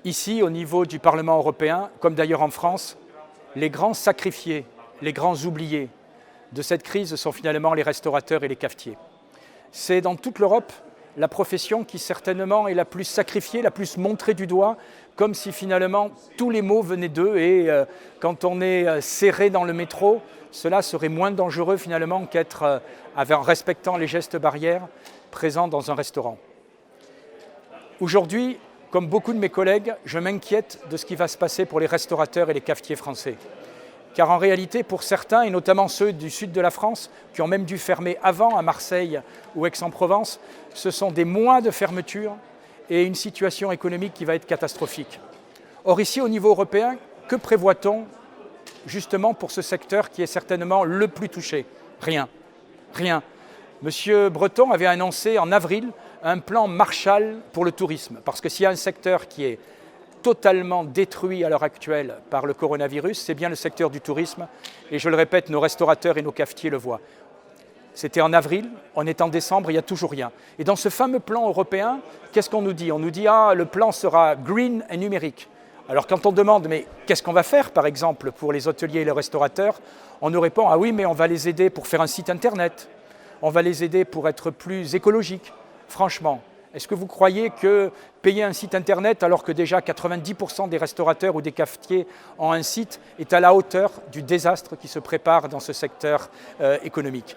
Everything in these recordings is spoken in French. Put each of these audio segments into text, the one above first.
Ici, au niveau du Parlement européen, comme d'ailleurs en France, les grands sacrifiés, les grands oubliés de cette crise sont finalement les restaurateurs et les cafetiers. C'est dans toute l'Europe la profession qui certainement est la plus sacrifiée, la plus montrée du doigt, comme si finalement tous les maux venaient d'eux et quand on est serré dans le métro, cela serait moins dangereux finalement qu'être, en respectant les gestes barrières, présent dans un restaurant. Aujourd'hui, comme beaucoup de mes collègues, je m'inquiète de ce qui va se passer pour les restaurateurs et les cafetiers français. Car en réalité, pour certains, et notamment ceux du sud de la France, qui ont même dû fermer avant à Marseille ou Aix-en-Provence, ce sont des mois de fermeture et une situation économique qui va être catastrophique. Or ici, au niveau européen, que prévoit-on justement pour ce secteur qui est certainement le plus touché? Rien. Rien. Monsieur Breton avait annoncé en avril un plan Marshall pour le tourisme, parce que s'il y a un secteur qui est totalement détruit à l'heure actuelle par le coronavirus, c'est bien le secteur du tourisme. Et je le répète, nos restaurateurs et nos cafetiers le voient. C'était en avril, on est en décembre, il n'y a toujours rien. Et dans ce fameux plan européen, qu'est-ce qu'on nous dit? On nous dit « le plan sera green et numérique ». Alors quand on demande « mais qu'est-ce qu'on va faire par exemple pour les hôteliers et les restaurateurs ?» On nous répond « ah oui, mais on va les aider pour faire un site internet, on va les aider pour être plus écologiques ». Franchement, est-ce que vous croyez que payer un site internet alors que déjà 90% des restaurateurs ou des cafetiers ont un site est à la hauteur du désastre qui se prépare dans ce secteur économique?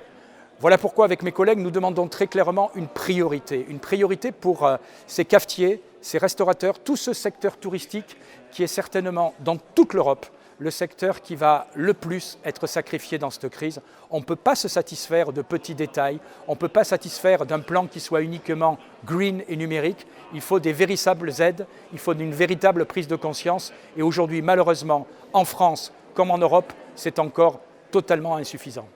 Voilà pourquoi avec mes collègues nous demandons très clairement une priorité pour ces cafetiers, ces restaurateurs, tout ce secteur touristique qui est certainement dans toute l'Europe le secteur qui va le plus être sacrifié dans cette crise. On ne peut pas se satisfaire de petits détails, on ne peut pas satisfaire d'un plan qui soit uniquement green et numérique. Il faut des véritables aides, il faut une véritable prise de conscience. Et aujourd'hui, malheureusement, en France comme en Europe, c'est encore totalement insuffisant.